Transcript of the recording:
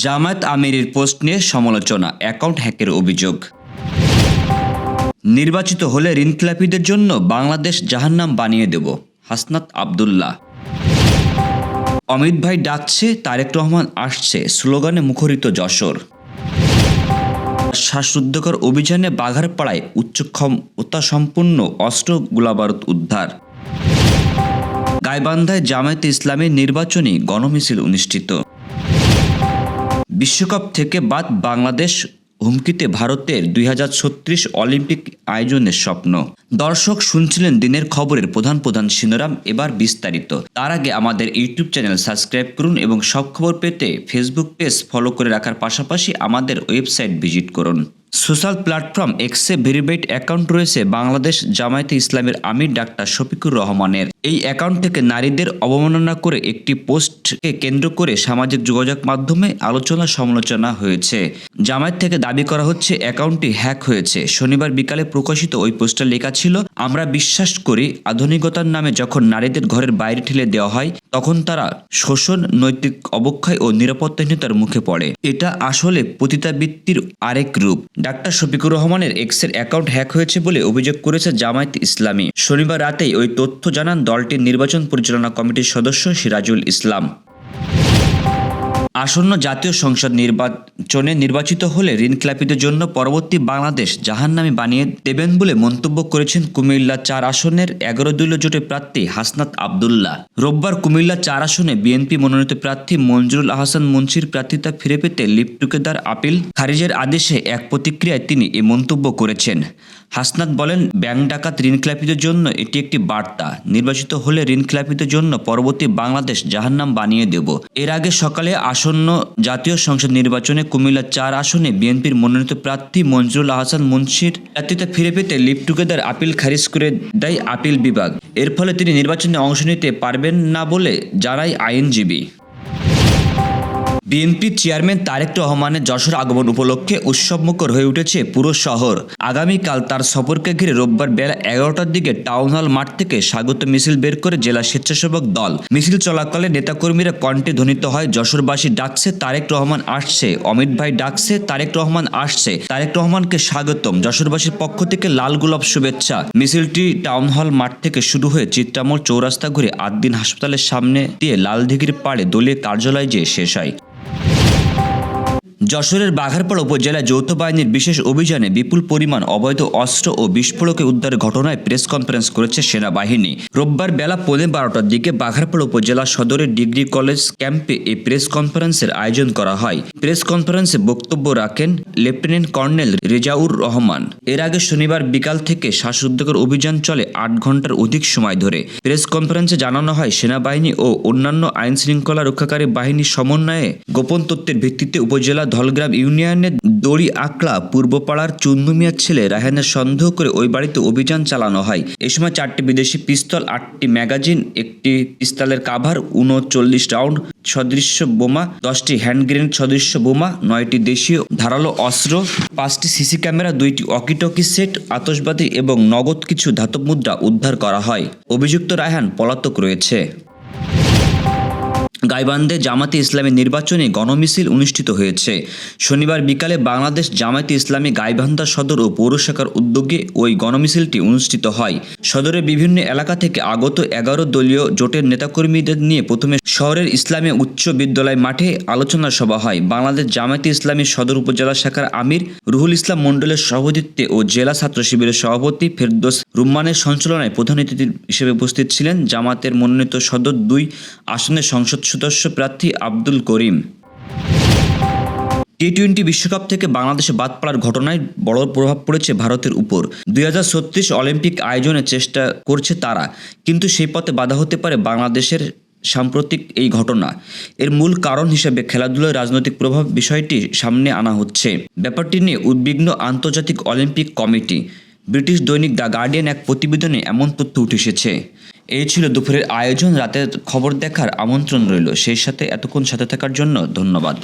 জামায়াত আমিরের পোস্ট নিয়ে সমালোচনা, অ্যাকাউন্ট হ্যাকের অভিযোগ। নির্বাচিত হলে ঋণখেলাপিদের জন্য বাংলাদেশ জাহান্নাম বানিয়ে দেব, হাসনাত আব্দুল্লাহ। অমিত ভাই ডাকছে, তারেক রহমান আসছে স্লোগানে মুখরিত যশোর। শ্বাসরুদ্ধকর অভিযানে বাঘারপাড়ায় উচ্চ ক্ষমতাসম্পন্ন অস্ত্র গোলাবারুদ উদ্ধার। গাইবান্ধায় জামায়াতে ইসলামীর নির্বাচনী গণমিছিল অনুষ্ঠিত। বিশ্বকাপ থেকে বাদ বাংলাদেশ, হুমকিতে ভারতের 2036 অলিম্পিক আয়োজনের স্বপ্ন। দর্শক শুনছিলেন দিনের খবরের প্রধান প্রধান শিরোনাম, এবার বিস্তারিত। তার আগে আমাদের ইউটিউব চ্যানেল সাবস্ক্রাইব করুন এবং সব খবর পেতে ফেসবুক পেজ ফলো করে রাখার পাশাপাশি আমাদের ওয়েবসাইট ভিজিট করুন। সোশ্যাল প্ল্যাটফর্ম এক্সে ভেরিফাইড অ্যাকাউন্ট রয়েছে বাংলাদেশ জামায়াতে ইসলামের আমির ডাক্তার শফিকুর রহমানের। এই অ্যাকাউন্ট থেকে নারীদের অবমাননা করে একটি পোস্টকে কেন্দ্র করে সামাজিক যোগাযোগ মাধ্যমে আলোচনা সমালোচনা হয়েছে। জামায়াত থেকে দাবি করা হচ্ছে অ্যাকাউন্টটি হ্যাক হয়েছে। শনিবার বিকালে প্রকাশিত ওই পোস্টে লেখা ছিল, আমরা বিশ্বাস করি আধুনিকতার নামে যখন নারীদের ঘরের বাইরে ঠেলে দেওয়া হয় তখন তারা শোষণ, নৈতিক অবক্ষয় ও নিরাপত্তাহীনতার মুখে পড়ে। এটা আসলে পতিতাবৃত্তির আরেক রূপ। ডাক্তার শফিকুর রহমানের এক্সের অ্যাকাউন্ট হ্যাক হয়েছে বলে অভিযোগ করেছে জামায়াত ইসলামী। শনিবার রাতেই ওই তথ্য জানান দলটির নির্বাচন পরিচালনা কমিটির সদস্য সিরাজুল ইসলাম। আসন্ন জাতীয় সংসদ নির্বাচনে নির্বাচিত হলে ঋণখেলাপিদের জন্য পরবর্তী বাংলাদেশ জাহান্নামী বানিয়ে দেবেন বলে মন্তব্য করেছেন কুমিল্লা 4 আসনের 11 দলীয় জোটের প্রার্থী হাসনাত আব্দুল্লাহ। রোববার কুমিল্লা 4 আসনে বিএনপি মনোনীত প্রার্থী মঞ্জুরুল আহসান মুন্সির প্রার্থিতা ফিরে পেতে লিভ টুগেদার আপিল খারিজের আদেশে এক প্রতিক্রিয়ায় তিনি এ মন্তব্য করেছেন। হাসনাত বলেন, ব্যাংক ডাকাত ঋণখেলাপিদের জন্য এটি একটি বার্তা। নির্বাচিত হলে ঋণখেলাপিদের জন্য পরবর্তী বাংলাদেশ জাহান্নাম বানিয়ে দেব। এর আগে সকালে আসন্ন জাতীয় সংসদ নির্বাচনে কুমিল্লা 4 আসনে বিএনপির মনোনীত প্রার্থী মঞ্জুরুল আহসান মুন্সির প্রার্থিতা ফিরে পেতে লিভ টুগেদার আপিল খারিজ করে দেয় আপিল বিভাগ। এর ফলে তিনি নির্বাচনে অংশ নিতে পারবেন না বলে জানায় আইনজীবী। বিএনপি চেয়ারম্যান তারেক রহমানের যশোর আগমন উপলক্ষে উৎসবমুখর হয়ে উঠেছে পুরো শহর। আগামীকাল তার সফরকে ঘিরে রোববার বেলা 11টার দিকে টাউন হল মাঠ থেকে স্বাগত মিছিল বের করে জেলা স্বেচ্ছাসেবক দল। মিছিল চলাকালে নেতাকর্মীরা কণ্ঠে ধ্বনিত হয়, যশোরবাসী ডাকছে তারেক রহমান আসছে, অমিত ভাই ডাকছে তারেক রহমান আসছে, তারেক রহমানকে স্বাগতম। যশোরবাসীর পক্ষ থেকে লাল গোলাপ শুভেচ্ছা। মিছিলটি টাউন হল মাঠ থেকে শুরু হয়ে চিত্রামোড় চৌরাস্তা ঘুরে আদ্দিন হাসপাতালের সামনে দিয়ে লালদিঘির পাড়ে দলীয় কার্যালয়ে যেয়ে শেষ হয়। যশোরের বাঘারপাড়া উপজেলায় যৌথ বাহিনীর বিশেষ অভিযানে বিপুল পরিমাণ অবৈধ অস্ত্র ও বিস্ফোরক উদ্ধারের ঘটনায় প্রেস কনফারেন্স করেছে সেনাবাহিনী। রোববার বেলা 12:15টার দিকে বাঘারপাড়া উপজেলা সদরের ডিগ্রি কলেজ ক্যাম্পে এই প্রেস কনফারেন্সের আয়োজন করা হয়। প্রেস কনফারেন্সে বক্তব্য রাখেন লেফটেন্যান্ট কর্নেল রেজাউর রহমান। এর আগে শনিবার বিকাল থেকে শ্বাসরুদ্ধকর অভিযান চলে 8 ঘন্টার অধিক সময় ধরে। প্রেস কনফারেন্সে জানানো হয়, সেনাবাহিনী ও অন্যান্য আইন শৃঙ্খলা রক্ষাকারী বাহিনীর সমন্বয়ে গোপন তথ্যের ভিত্তিতে উপজেলা ধলগ্রাম ইউনিয়নের দড়ি আকলা পূর্বপাড়ার চুন্নু মিয়ার ছেলে রায়হানের সন্দেহ করে ওই বাড়িতে অভিযান চালানো হয়। এ সময় 4টি বিদেশি পিস্তল, 8টি ম্যাগাজিন, একটি পিস্তলের কাভার, 39 রাউন্ড সদৃশ্য বোমা, 10টি হ্যান্ড গ্রেনেড সদৃশ্য বোমা, 9টি দেশীয় ধারালো অস্ত্র, 5টি সিসি ক্যামেরা, 2টি ওয়াকিটকি সেট, আতশবাজি এবং নগদ কিছু ধাতব মুদ্রা উদ্ধার করা হয়। অভিযুক্ত রায়হান পলাতক রয়েছে। গাইবান্ধে জামায়াতে ইসলামী নির্বাচনী গণমিছিল অনুষ্ঠিত হয়েছে। শনিবার বিকালে বাংলাদেশ জামায়াতে ইসলামী গাইবান্ধা সদর ও পৌর শাখার উদ্যোগে ওই গণমিছিলটি অনুষ্ঠিত হয়। সদরের বিভিন্ন এলাকা থেকে আগত 11 দলীয় জোটের নেতাকর্মীদের নিয়ে প্রথমে শহরের ইসলামী উচ্চ বিদ্যালয় মাঠে আলোচনা সভা হয়। বাংলাদেশ জামায়াতে ইসলামী সদর উপজেলা শাখার আমির রুহুল ইসলাম মণ্ডলের সভাপতিত্বে ও জেলা ছাত্র শিবিরের সভাপতি ফেরদৌস রুম্মানের সঞ্চালনায় প্রধান অতিথি হিসেবে উপস্থিত ছিলেন জামায়াতের মনোনীত সদর 2 আসনের সংসদ সদস্য প্রার্থী আব্দুল করিম। টি-20 বিশ্বকাপ থেকে বাংলাদেশে বাদ পড়ার ঘটনায় বড় প্রভাব পড়েছে ভারতের উপর। 2036 অলিম্পিক আয়োজনের চেষ্টা করছে তারা, কিন্তু সেই পথে বাধা হতে পারে বাংলাদেশের সাম্প্রতিক এই ঘটনা। এর মূল কারণ হিসেবে খেলাধুলার রাজনৈতিক প্রভাব বিষয়টি সামনে আনা হচ্ছে। ব্যাপারটি নিয়ে উদ্বিগ্ন আন্তর্জাতিক অলিম্পিক কমিটি। ব্রিটিশ দৈনিক দ্য গার্ডিয়ান এক প্রতিবেদনে এমন তথ্য উঠে এসেছে। এই ছিল দুপুরের আয়োজন। রাতের খবর দেখার আমন্ত্রণ রইল। সেই সাথে এতক্ষণ সাথে থাকার জন্য ধন্যবাদ।